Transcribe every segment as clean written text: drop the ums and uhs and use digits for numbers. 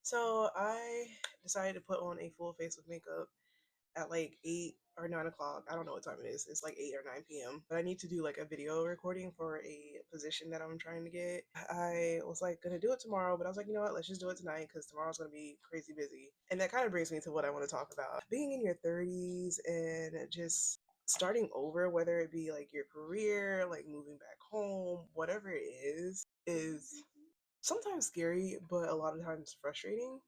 So I decided to put on a full face of makeup at like 8 or 9 o'clock. I don't know what time it is. It's like 8 or 9 p.m. But I need to do like a video recording for a position that I'm trying to get. I was like gonna do it tomorrow, but I was like, you know what? Let's just do it tonight because tomorrow's gonna be crazy busy. And that kind of brings me to what I want to talk about: being in your 30s and just starting over, whether it be like your career, like moving back home, whatever it is sometimes scary, but a lot of times frustrating,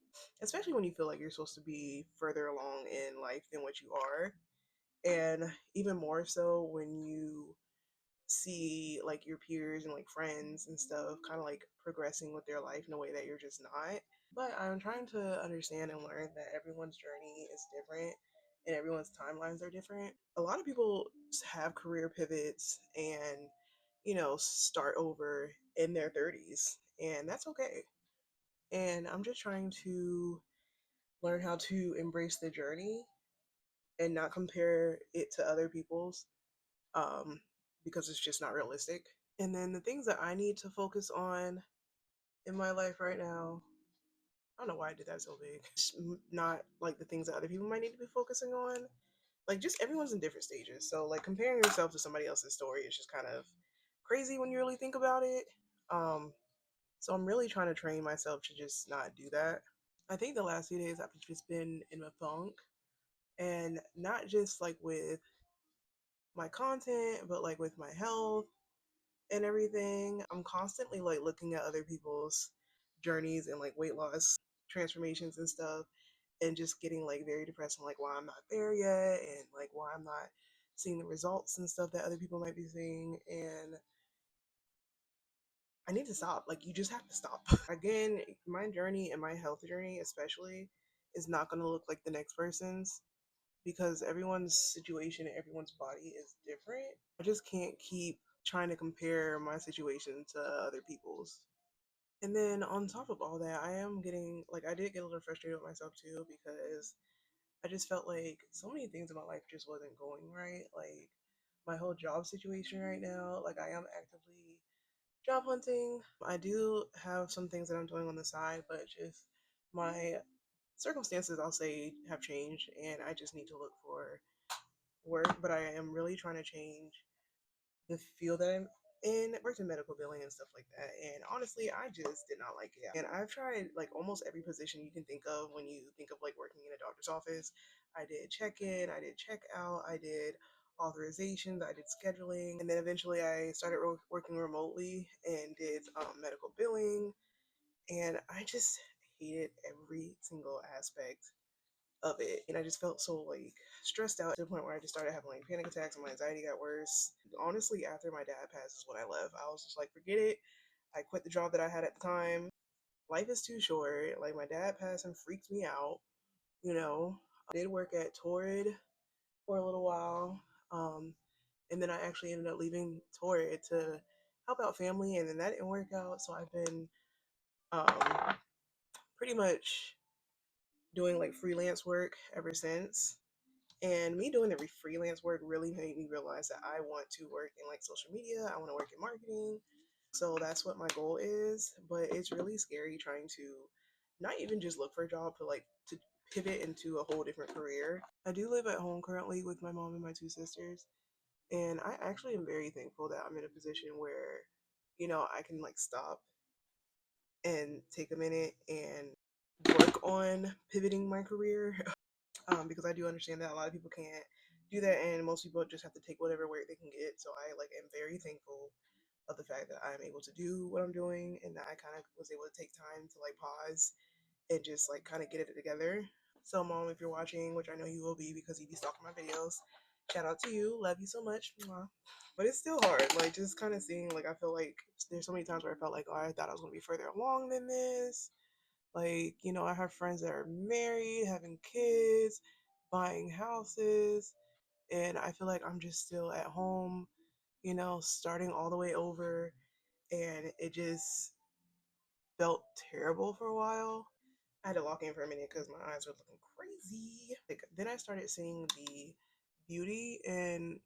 especially when you feel like you're supposed to be further along in life than what you are. And even more so when you see like your peers and like friends and stuff kind of like progressing with their life in a way that you're just not. But I'm trying to understand and learn that everyone's journey is different and everyone's timelines are different. A lot of people have career pivots and, start over in their 30s, and that's okay. And I'm just trying to learn how to embrace the journey and not compare it to other people's, um, because it's just not realistic. And then the things that I need to focus on in my life right now, I don't know why I did that so big. It's not like the things that other people might need to be focusing on. Like, just everyone's in different stages. So, like, comparing yourself to somebody else's story is just kind of crazy when you really think about it. Um, so, I'm really trying to train myself to just not do that. I think the last few days I've just been in a funk, and not just like with my content, but like with my health and everything. I'm constantly like looking at other people's journeys and like weight loss transformations and stuff, and just getting like very depressed and like why I'm not there yet, and like why I'm not seeing the results and stuff that other people might be seeing. And I need to stop. Like, you just have to stop. Again, my journey and my health journey, especially, is not going to look like the next person's because everyone's situation and everyone's body is different. I just can't keep trying to compare my situation to other people's. And then on top of all that, I am getting like I did get a little frustrated with myself too because I just felt like so many things in my life just wasn't going right. Like my whole job situation right now, like I am actively job hunting. I do have some things that I'm doing on the side, but just my circumstances, I'll say, have changed, and I just need to look for work. But I am really trying to change the field that I'm in. I worked in medical billing and stuff like that, and honestly, I just did not like it. And I've tried like almost every position you can think of when you think of like working in a doctor's office. I did check in, I did check out, I did authorizations, I did scheduling, and then eventually I started working remotely and did medical billing. And I just hated every single aspect of it. And I just felt so like stressed out to the point where I just started having like panic attacks and my anxiety got worse. Honestly, after my dad passed is when I left. I was just like, forget it. I quit the job that I had at the time. Life is too short. Like, my dad passed and freaked me out, you know. I did work at Torrid for a little while. Um, and then I actually ended up leaving Torrid to help out family, and then that didn't work out. So I've been um, pretty much doing like freelance work ever since. And me doing the freelance work really made me realize that I want to work in like social media. I want to work in marketing. So that's what my goal is. But it's really scary trying to not even just look for a job, but like to pivot into a whole different career. I do live at home currently with my mom and my two sisters. And I actually am very thankful that I'm in a position where, I can like stop and take a minute and work on pivoting my career. Because I do understand that a lot of people can't do that, and most people just have to take whatever work they can get. So I like am very thankful of the fact that I'm able to do what I'm doing, and that I kind of was able to take time to like pause and just like kind of get it together. So, mom, if you're watching, which I know you will be because you be stalking my videos, shout out to you. Love you so much. Mwah. But it's still hard, like just kind of seeing, like I feel like there's so many times where I felt like, oh, I thought I was gonna be further along than this. Like, I have friends that are married, having kids, buying houses, and I feel like I'm just still at home, starting all the way over. And it just felt terrible for a while. I had to lock in for a minute because my eyes were looking crazy. Like, then I started seeing the beauty and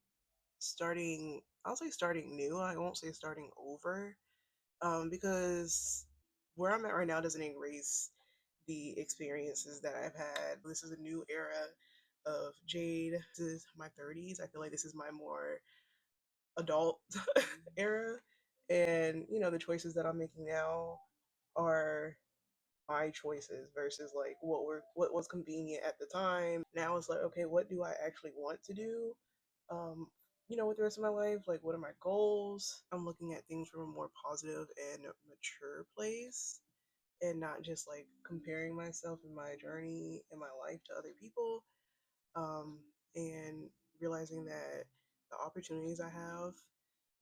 I'll say starting new. I won't say starting over, because where I'm at right now doesn't erase the experiences that I've had. This is a new era of Jade. This is my 30s. I feel like this is my more adult era. And, the choices that I'm making now are my choices versus like what was convenient at the time. Now it's like, okay, what do I actually want to do? Um, with the rest of my life, like what are my goals? I'm looking at things from a more positive and mature place and not just like comparing myself and my journey and my life to other people. And realizing that the opportunities I have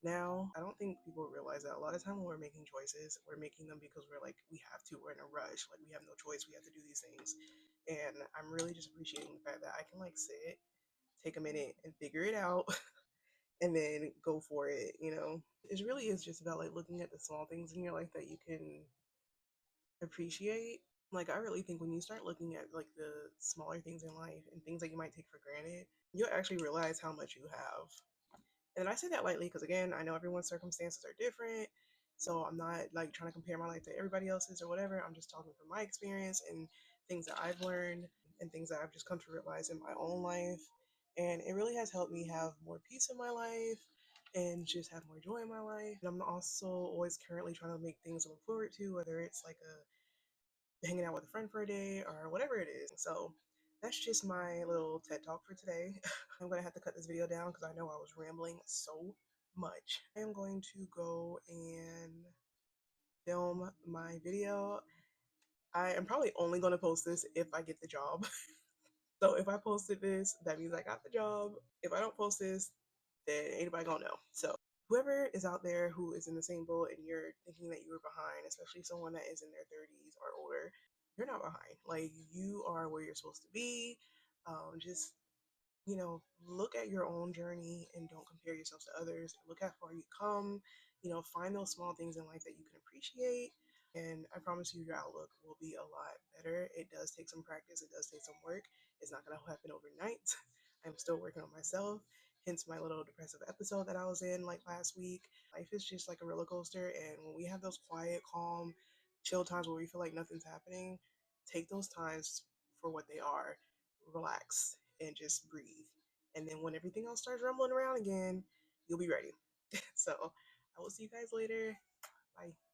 now, I don't think people realize that a lot of time when we're making choices, we're making them because we're like, we have to, we're in a rush, like we have no choice, we have to do these things. And I'm really just appreciating the fact that I can like sit, take a minute and figure it out and then go for it. It really is just about like looking at the small things in your life that you can appreciate. Like I really think when you start looking at like the smaller things in life and things that you might take for granted, you'll actually realize how much you have. And I say that lightly because again, I know everyone's circumstances are different. So I'm not like trying to compare my life to everybody else's or whatever. I'm just talking from my experience and things that I've learned and things that I've just come to realize in my own life. And it really has helped me have more peace in my life and just have more joy in my life. And I'm also always currently trying to make things to look forward to, whether it's like hanging out with a friend for a day or whatever it is. So that's just my little TED talk for today. I'm gonna have to cut this video down because I know I was rambling so much. I am going to go and film my video. I am probably only gonna post this if I get the job. So if I posted this, that means I got the job. If I don't post this, then anybody gonna know. So whoever is out there who is in the same boat and you're thinking that you were behind, especially someone that is in their 30s or older, you're not behind. Like you are where you're supposed to be. Just look at your own journey and don't compare yourself to others. Look how far you come. Find those small things in life that you can appreciate. And I promise you, your outlook will be a lot better. It does take some practice, it does take some work. It's not going to happen overnight. I'm still working on myself, hence my little depressive episode that I was in like last week. Life is just like a roller coaster. And when we have those quiet, calm, chill times where we feel like nothing's happening, take those times for what they are. Relax and just breathe. And then when everything else starts rumbling around again, you'll be ready. So I will see you guys later. Bye.